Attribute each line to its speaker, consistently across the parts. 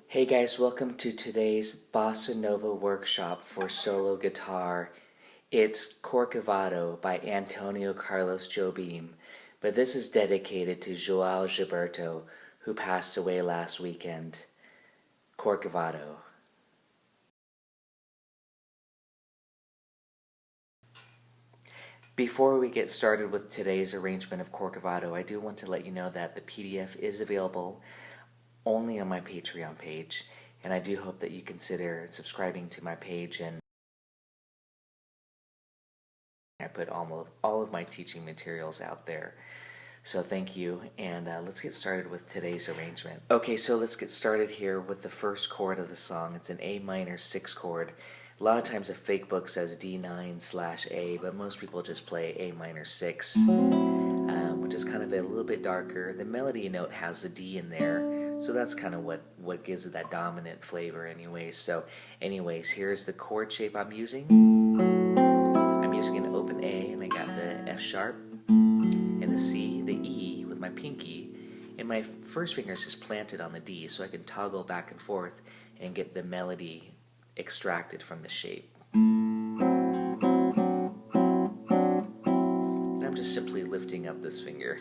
Speaker 1: Hey guys, welcome to today's Bossa Nova Workshop for solo guitar. It's Corcovado by Antonio Carlos Jobim, but this is dedicated to João Gilberto, who passed away last weekend. Corcovado. Before we get started with today's arrangement of Corcovado, I do want to let you know that the PDF is available only on my Patreon page, and I do hope that you consider subscribing to my page, and I put all of my teaching materials out there. So thank you, and let's get started with today's arrangement. Okay, so let's get started here with the first chord of the song. It's an A minor 6 chord. A lot of times a fake book says D9/A, but most people just play A minor 6, which is kind of a little bit darker. The melody note has the D in there, so that's kind of what gives it that dominant flavor anyways. So anyways, here's the chord shape I'm using. I'm using an open A, and I got the F sharp, and the C, the E with my pinky, and my first finger is just planted on the D, so I can toggle back and forth and get the melody extracted from the shape. And I'm just simply lifting up this finger.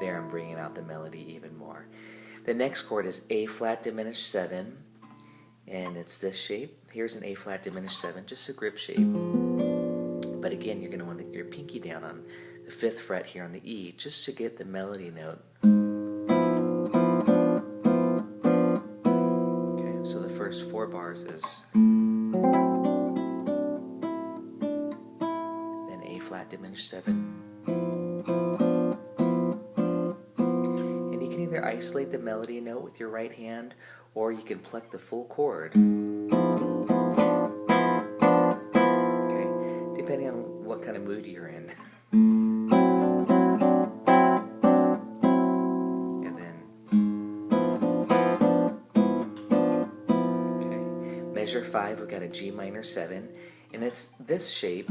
Speaker 1: There, I'm bringing out the melody even more. The next chord is A flat diminished 7, and it's this shape. Here's an A flat diminished 7, just a grip shape. But again, you're going to want to get your pinky down on the 5th fret here on the E, just to get the melody note. Okay, so the first 4 bars is then A flat diminished 7. And you can either isolate the melody note with your right hand, or you can pluck the full chord. Depending on what kind of mood you're in. And then, okay, measure 5, we've got a G minor 7, and it's this shape,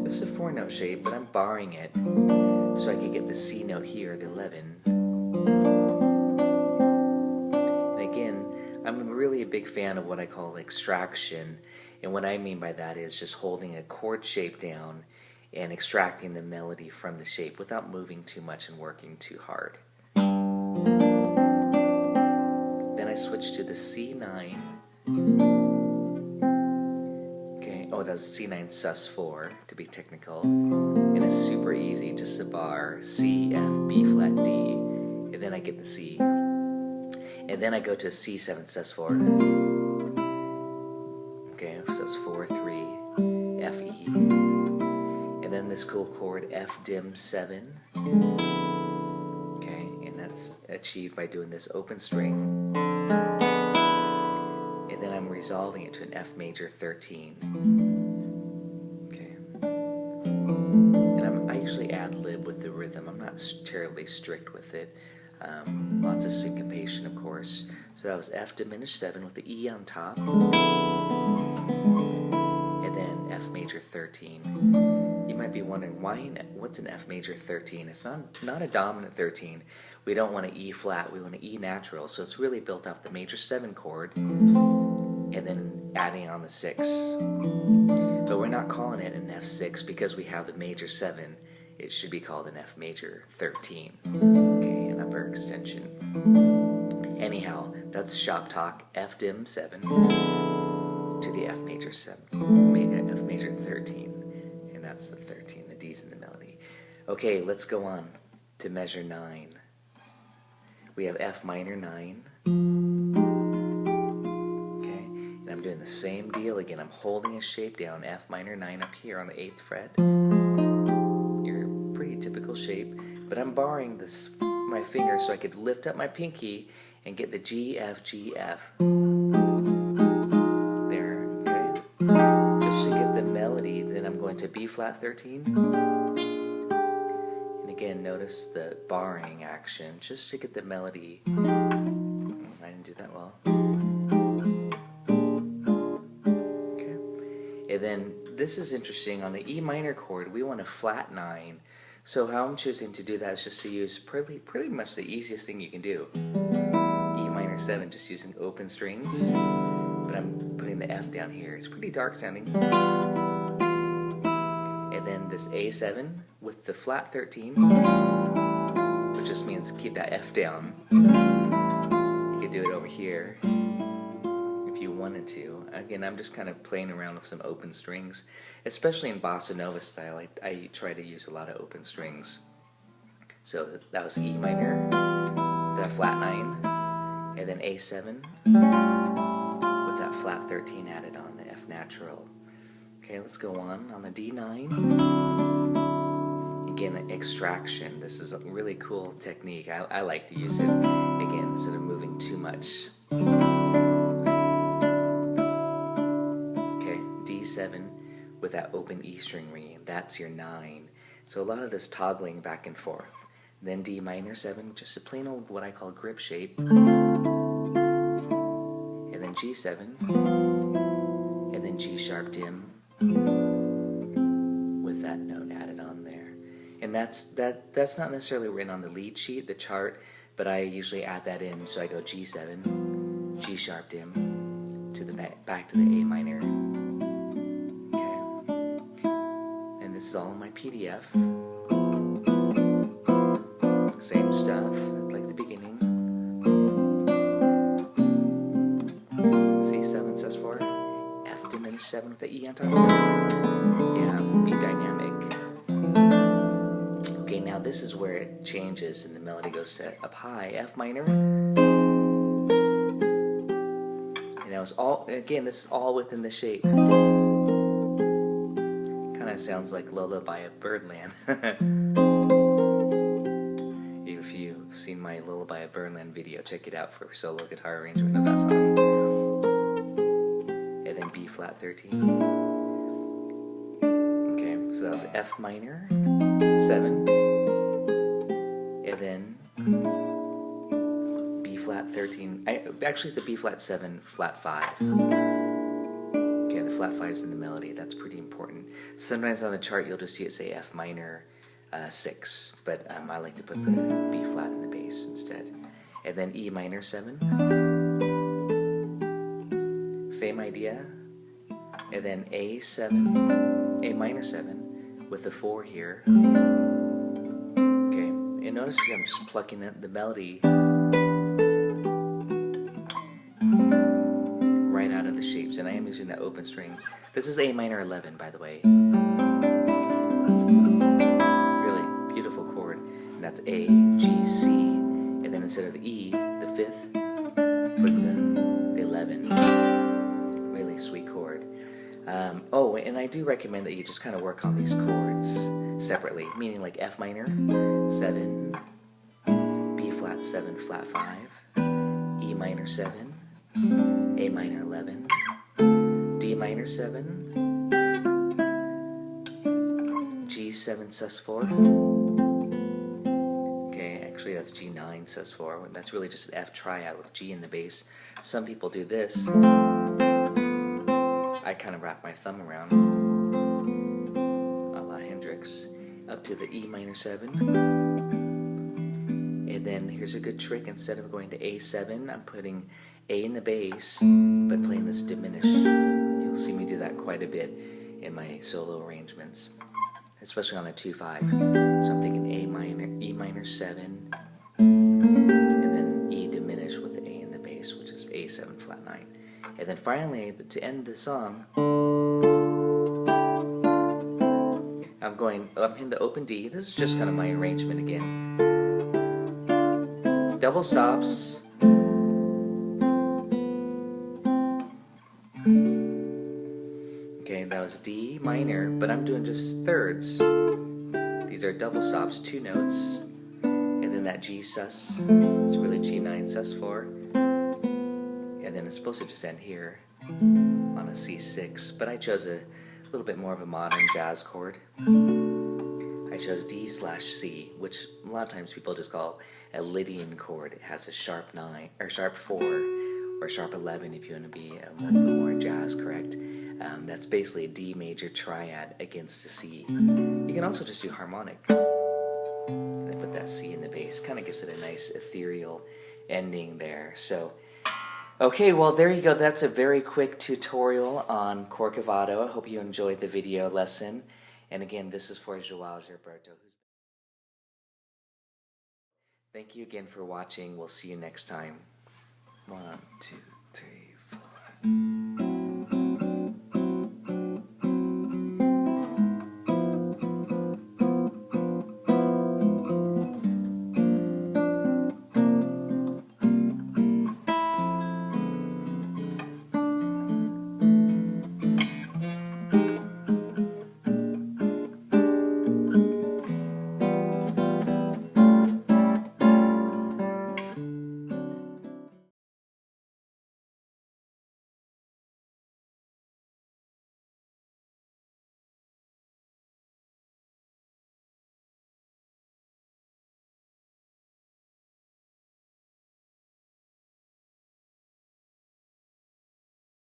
Speaker 1: just a 4-note shape, but I'm barring it so I can get the C note here, the 11. And again, I'm really a big fan of what I call extraction. And what I mean by that is just holding a chord shape down and extracting the melody from the shape without moving too much and working too hard. Then I switch to the C9. Okay, oh, that's C9 sus4 to be technical. And it's super easy, just a bar, C, F, B flat, D, and then I get the C. And then I go to C7 sus4. Okay, so it's 4, 3, F, E. And then this cool chord F dim 7. Okay, and that's achieved by doing this open string. And then I'm resolving it to an F major 13. Okay. And I usually ad lib with the rhythm. I'm not terribly strict with it. Lots of syncopation, of course. So that was F diminished 7 with the E on top, and then F major 13. You might be wondering, what's an F major 13? It's not a dominant 13. We don't want an E flat, we want an E natural. So it's really built off the major 7 chord, and then adding on the 6. But we're not calling it an F6 because we have the major 7. It should be called an F major 13. Okay, an upper extension. Anyhow, that's shop talk. F dim 7 to the F major 7, F major 13, and that's the 13. The D's in the melody. Okay, let's go on to measure 9. We have F minor 9. Okay, and I'm doing the same deal again. I'm holding a shape down, F minor 9 up here on the 8th fret. Your pretty typical shape, but I'm borrowing my finger so I could lift up my pinky and get the G, F, G, F. There, okay? Just to get the melody, then I'm going to B flat 13. And again, notice the barring action, just to get the melody. I didn't do that well. Okay. And then, this is interesting, on the E minor chord, we want a flat 9. So how I'm choosing to do that is just to use pretty much the easiest thing you can do. E minor 7, just using open strings, but I'm putting the F down here. It's pretty dark sounding. And then this A7 with the flat 13, which just means keep that F down. You could do it over here if you wanted to. Again, I'm just kind of playing around with some open strings. Especially in Bossa Nova style, I try to use a lot of open strings. So that was E minor, the flat 9, and then A7 with that flat 13 added on, the F natural. Okay, let's go on the D9. Again, extraction. This is a really cool technique. I like to use it, again, instead of moving too much. Okay, D7 with that open E string ringing. That's your 9. So a lot of this toggling back and forth. Then D minor 7, just a plain old what I call grip shape. And then G7. And then G sharp dim with that note added on there. And that's not necessarily written on the lead sheet, the chart, but I usually add that in. So I go G7, G sharp dim to the back to the A minor. This is all in my PDF. Same stuff, like the beginning. C7 says 4. F diminished 7 with the E on top. Yeah, be dynamic. Okay, now this is where it changes and the melody goes to up high, F minor. And that was all, again, this is all within the shape. Sounds like Lullaby of Birdland. If you've seen my Lullaby of Birdland video, check it out for solo guitar arrangement of that song. And then B flat 13. Okay, so that was F minor 7, and then B flat 13. Actually, it's a B flat 7, flat 5. The flat 5's in the melody. That's pretty important. Sometimes on the chart you'll just see it say F minor 6, but I like to put the B flat in the bass instead. And then E minor 7. Same idea. And then A7, A minor 7 with the 4 here. Okay, and notice I'm just plucking the melody out of the shapes, and I am using that open string. This is A minor 11, by the way. Really beautiful chord. And that's A, G, C, and then instead of the E, the 5th, put the 11. Really sweet chord. Oh, and I do recommend that you just kind of work on these chords separately, meaning like F minor 7, B flat 7, flat 5, E minor 7, A minor 11, D minor 7, G7 sus4. Okay, actually that's G9 sus4. That's really just an F triad with G in the bass. Some people do this. I kind of wrap my thumb around, a la Hendrix, up to the E minor 7. And then here's a good trick. Instead of going to A7, I'm putting A in the bass, but playing this diminished. You'll see me do that quite a bit in my solo arrangements, especially on a 2/5. So I'm thinking A minor, E minor 7, and then E diminished with the A in the bass, which is A7 flat 9. And then finally, to end the song, I'm in the open D. This is just kind of my arrangement again. Double stops. Okay, that was D minor, but I'm doing just thirds. These are double stops, 2 notes, and then that G sus. It's really G9 sus4. And then it's supposed to just end here on a C6, but I chose a little bit more of a modern jazz chord. I chose D/C, which a lot of times people just call a Lydian chord. It has a sharp 9 or sharp 4 or sharp 11 if you want to be a little bit more jazz correct. That's basically a D major triad against a C. You can also just do harmonic. And then put that C in the bass. Kind of gives it a nice ethereal ending there. So, okay, well there you go. That's a very quick tutorial on Corcovado. I hope you enjoyed the video lesson. And again, this is for Joao Gilberto. Thank you again for watching. We'll see you next time. 1, 2, 3, 4.